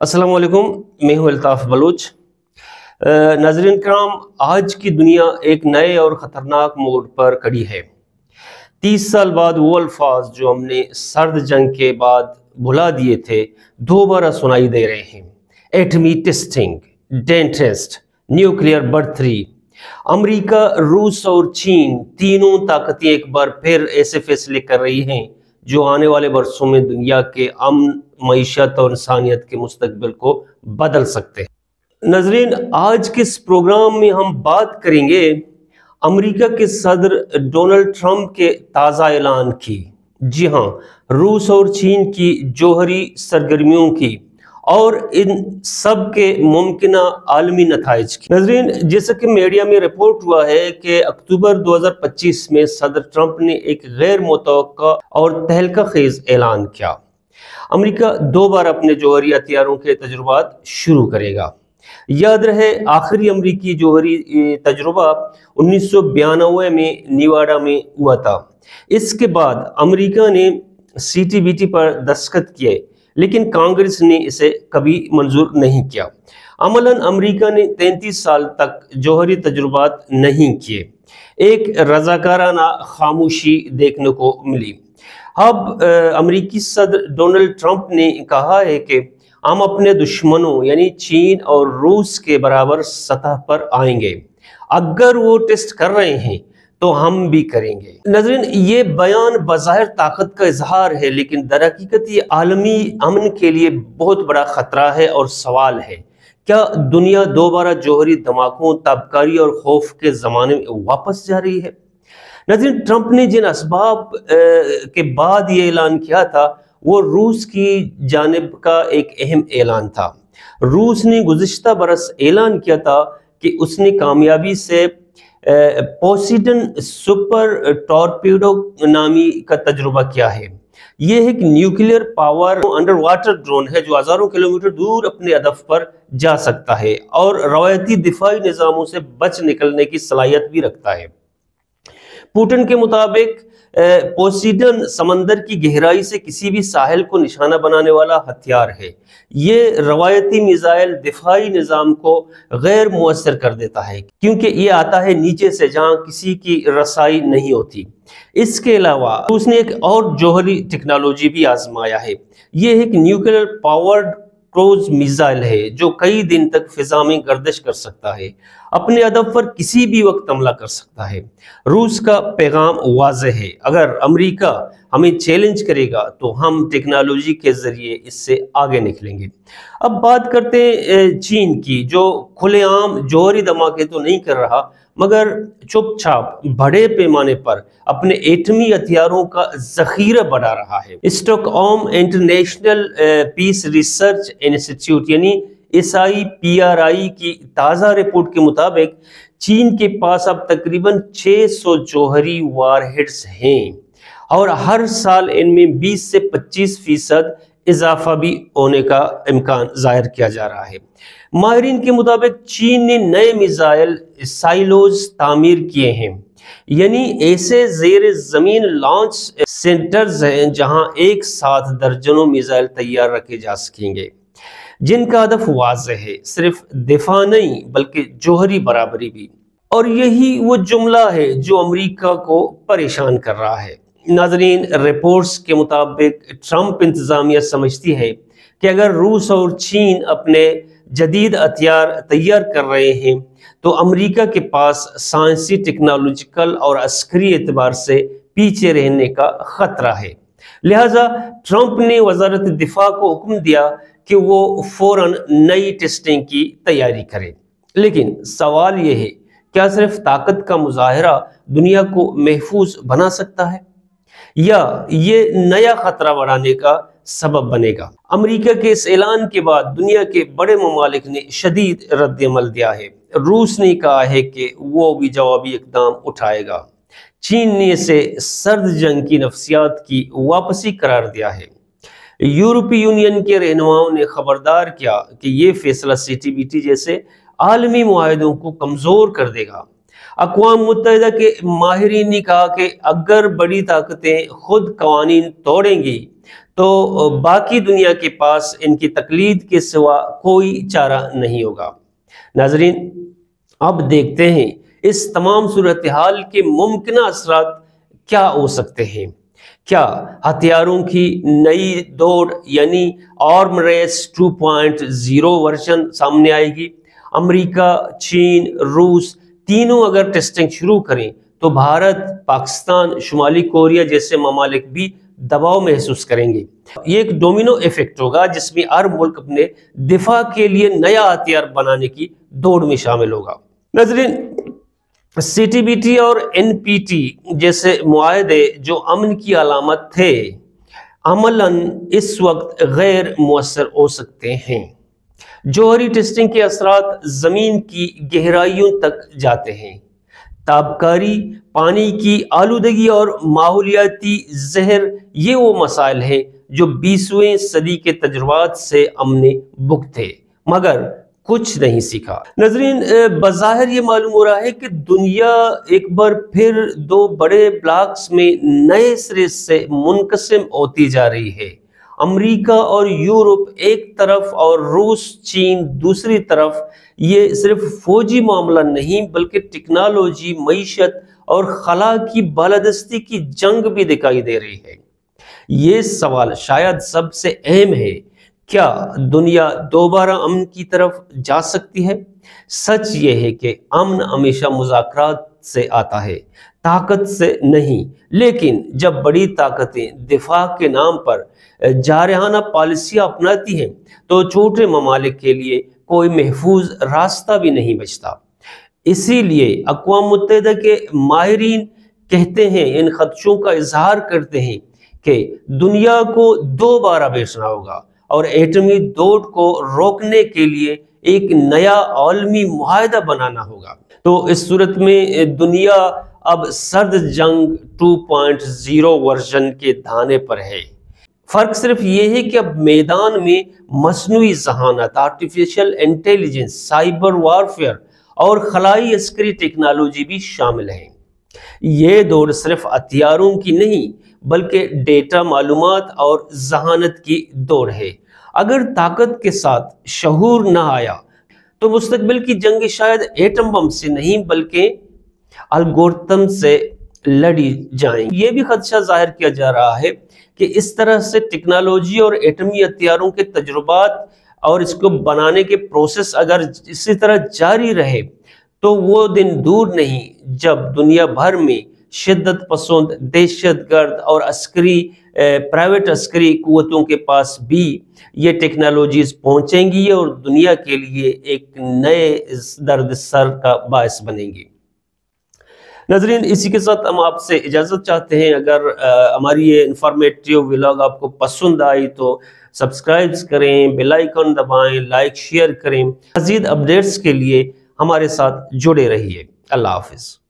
अस्सलाम वालेकुम, मैं हूं अल्ताफ बलूच। नाज़रीन कराम, आज की दुनिया एक नए और ख़तरनाक मोड़ पर खड़ी है। 30 साल बाद वो अल्फाज जो हमने सर्द जंग के बाद भुला दिए थे दोबारा सुनाई दे रहे हैं। एटमी टेस्टिंग, डेन टेस्ट, न्यूक्लियर बर्थरी। अमेरिका, रूस और चीन तीनों ताकतें एक बार फिर ऐसे फैसले कर रही हैं जो आने वाले वर्षों में दुनिया के अमन, मईशत और इंसानियत के मुस्तकबिल को बदल सकते हैं। नाज़रीन, आज के इस प्रोग्राम में हम बात करेंगे अमेरिका के सदर डोनाल्ड ट्रंप के ताज़ा ऐलान की। जी हाँ, रूस और चीन की जौहरी सरगर्मियों की और इन सब के मुमकिन आलमी नताइज की। नाज़रीन, जैसा कि मीडिया में रिपोर्ट हुआ है कि अक्टूबर 2025 में सदर ट्रंप ने एक गैर मुतवक्का और तहलका खेज ऐलान किया। अमेरिका दोबारा अपने जौहरी हथियारों के तजुर्बात शुरू करेगा। याद रहे, आखिरी अमेरिकी जौहरी तजुर्बा 1992 में निवाडा में हुआ था। इसके बाद अमेरिका ने CTBT पर दस्तखत किए, लेकिन कांग्रेस ने इसे कभी मंजूर नहीं किया। अमलन अमेरिका ने 33 साल तक जौहरी तजुर्बात नहीं किए। एक रजाकाराना खामोशी देखने को मिली। अब अमेरिकी सदर डोनाल्ड ट्रंप ने कहा है कि हम अपने दुश्मनों यानी चीन और रूस के बराबर सतह पर आएंगे। अगर वो टेस्ट कर रहे हैं तो हम भी करेंगे। नाज़रीन, ये बयान बज़ाहिर ताकत का इजहार है, लेकिन दरहकीकत ये आलमी अमन के लिए बहुत बड़ा खतरा है और सवाल है, क्या दुनिया दोबारा जौहरी धमाकों, तबकारी और खौफ के ज़माने में वापस जा रही है? नाज़रीन, ट्रंप ने जिन असबाब के बाद ये ऐलान किया था वो रूस की जानिब का एक अहम ऐलान था। रूस ने गुज़िश्ता बरस ऐलान किया था कि उसने कामयाबी से पोसीडन सुपर टॉर्पीडो नामी का तजुर्बा किया है। यह एक nuclear power under water drone है जो हजारों किलोमीटर दूर अपने हदफ पर जा सकता है और रवायती दिफाई निज़ामों से बच निकलने की सलाहियत भी रखता है। पुतिन के मुताबिक पोसीडन समंदर की गहराई से किसी भी साहिल को निशाना बनाने वाला हथियार है। ये रवायती मिसाइल दिफाई निज़ाम को गैर मुअस्सर कर देता है, क्योंकि ये आता है नीचे से जहां किसी की रसाई नहीं होती। इसके अलावा उसने एक और जौहरी टेक्नोलॉजी भी आजमाया है। ये एक न्यूक्लियर पावर्ड क्रूज मिसाइल है जो कई दिन तक फिजा में गर्दिश कर सकता है, अपने हदफ पर किसी भी वक्त हमला कर सकता है। रूस का पैगाम वाज़ेह है, अगर अमेरिका हमें चैलेंज करेगा तो हम टेक्नोलॉजी के जरिए इससे आगे निकलेंगे। अब बात करते हैं चीन की, जो खुलेआम जौहरी धमाके तो नहीं कर रहा मगर चुपचाप बड़े पैमाने पर अपने एटमी हथियारों का जखीरा बढ़ा रहा है। Stockholm International Peace Research Institute यानी SIPRI की ताज़ा रिपोर्ट के मुताबिक चीन के पास अब तकरीबन 600 जौहरी वारहेड्स हैं और हर साल इनमें 20 से 25% इजाफा भी होने का इम्कान जाहिर किया जा रहा है। माहिरीन के मुताबिक चीन ने नए मिसाइल साइलोज तामीर किए हैं, यानी ऐसे जेर जमीन लॉन्च सेंटर्स हैं जहां एक साथ दर्जनों मिसाइल तैयार रखे जा सकेंगे, जिनका हदफ वाज़ेह है, सिर्फ दिफा नहीं बल्कि जौहरी बराबरी भी। और यही वो जुमला है जो अमेरिका को परेशान कर रहा है। नाज़रीन, रिपोर्ट्स के मुताबिक ट्रंप इंतज़ामिया समझती है कि अगर रूस और चीन अपने जदीद हथियार तैयार कर रहे हैं तो अमेरिका के पास साइंसी, टेक्नोलॉजिकल और अस्करी एतबार से पीछे रहने का खतरा है। लिहाजा ट्रंप ने वजारत दिफा को हुक्म दिया कि वो फौरन नई टेस्टिंग की तैयारी करे। लेकिन सवाल ये है, क्या सिर्फ ताकत का मुजाहरा दुनिया को महफूज बना सकता है या ये नया खतरा बढ़ाने का सबब बनेगा? अमेरिका के इस ऐलान के बाद दुनिया के बड़े ममालिक ने शदीद रद्द-ए-अमल दिया है। रूस ने कहा है कि वो भी जवाबी इकदाम उठाएगा। चीन ने इसे सर्द जंग की नफ्सियात की वापसी करार दिया है। यूरोपीय यूनियन के रहनुमाओं ने खबरदार किया कि ये फैसला CTBT जैसे आलमी मुआहदों को कमजोर कर देगा। اقوام متحدہ کے ماہرین نے کہا کہ اگر بڑی طاقتیں خود قوانین توڑیں گی تو باقی دنیا کے پاس ان کی تقلید کے سوا کوئی چارہ نہیں ہوگا۔ ناظرین، اب دیکھتے ہیں اس تمام صورتحال کے ممکنہ اثرات کیا ہو سکتے ہیں۔ کیا ہتھیاروں کی نئی دوڑ یعنی آرم ریس 2.0 ورژن سامنے آئے گی؟ امریکہ، چین، روس تینوں اگر ٹیسٹنگ شروع کریں تو بھارت، پاکستان، شمالی کوریا جیسے ممالک بھی دباؤ محسوس کریں گے۔ یہ ایک ڈومینو ایفیکٹ ہوگا جس میں ہر ملک اپنے دفاع کے لیے نیا ہتھیار بنانے کی دوڑ میں شامل ہوگا۔ ناظرین، سی ٹی بی ٹی اور این پی ٹی جیسے معاہدے جو امن کی علامت تھے عملاً اس وقت غیر مؤثر ہو سکتے ہیں۔ جوہری ٹیسٹنگ کے اثرات زمین کی گہرائیوں تک جاتے ہیں۔ تابکاری، پانی کی آلودگی اور ماحولیاتی زہر یہ وہ مسائل ہیں جو 20ویں صدی کے تجربات سے ہم نے بھگتے مگر کچھ نہیں سیکھا۔ ناظرین، بظاہر یہ معلوم ہو رہا ہے کہ دنیا ایک بار پھر دو بڑے بلاکس میں نئے سرے سے منقسم ہوتی جا رہی ہے۔ امریکہ اور یورپ ایک طرف اور روس، چین دوسری طرف۔ یہ صرف فوجی معاملہ نہیں بلکہ ٹیکنالوجی، معیشت اور خلا کی بالادستی کی جنگ بھی دکھائی دے رہی ہے۔ یہ سوال شاید سب سے اہم ہے، کیا دنیا دوبارہ امن کی طرف جا سکتی ہے؟ سچ یہ ہے کہ امن ہمیشہ مذاکرات سے آتا ہے، طاقت سے نہیں۔ لیکن جب بڑی طاقتیں دفاع کے نام پر جارحانہ پالیسیاں اپناتی ہیں تو چھوٹے ممالک کے لیے کوئی محفوظ راستہ بھی نہیں بچتا۔ اسی لیے اقوام متحدہ کے ماہرین کہتے ہیں، ان خدشوں کا اظہار کرتے ہیں کہ دنیا کو دوبارہ بیچنا ہوگا اور ایٹمی دوڑ کو روکنے کے لیے ایک نیا عالمی معاہدہ بنانا ہوگا۔ تو اس صورت میں دنیا اب سرد جنگ 2.0 ورژن کے دھانے پر ہے۔ فرق صرف یہ ہے کہ اب میدان میں مصنوعی ذہانت، آرٹیفیشل انٹیلیجنس، سائبر وارفیئر اور خلائی عسکری ٹیکنالوجی بھی شامل ہیں۔ یہ دوڑ صرف ہتھیاروں کی نہیں بلکہ ڈیٹا، معلومات اور ذہانت کی دوڑ ہے۔ اگر طاقت کے ساتھ شعور نہ آیا تو مستقبل کی جنگیں شاید ایٹم بم سے نہیں بلکہ الگورتھم سے لڑی جائیں۔ یہ بھی خدشہ ظاہر کیا جا رہا ہے کہ اس طرح سے ٹیکنالوجی اور ایٹمی ہتھیاروں کے تجربات اور اس کو بنانے کے پروسیس اگر اسی طرح جاری رہے تو وہ دن دور نہیں جب دنیا بھر میں شدت پسند، دہشت گرد اور پرائیویٹ عسکری قوتوں کے پاس بھی یہ ٹیکنالوجیز پہنچیں گی اور دنیا کے لیے ایک نئے درد سر کا باعث بنیں گی۔ ناظرین، اسی کے ساتھ ہم آپ سے اجازت چاہتے ہیں۔ اگر ہماری یہ انفارمیٹیو ولاگ آپ کو پسند آئی تو سبسکرائب کریں، بیل آئیکن دبائیں، لائک شیئر کریں۔ مزید اپڈیٹس کے لیے ہمارے ساتھ جڑے رہیے۔ اللہ حافظ۔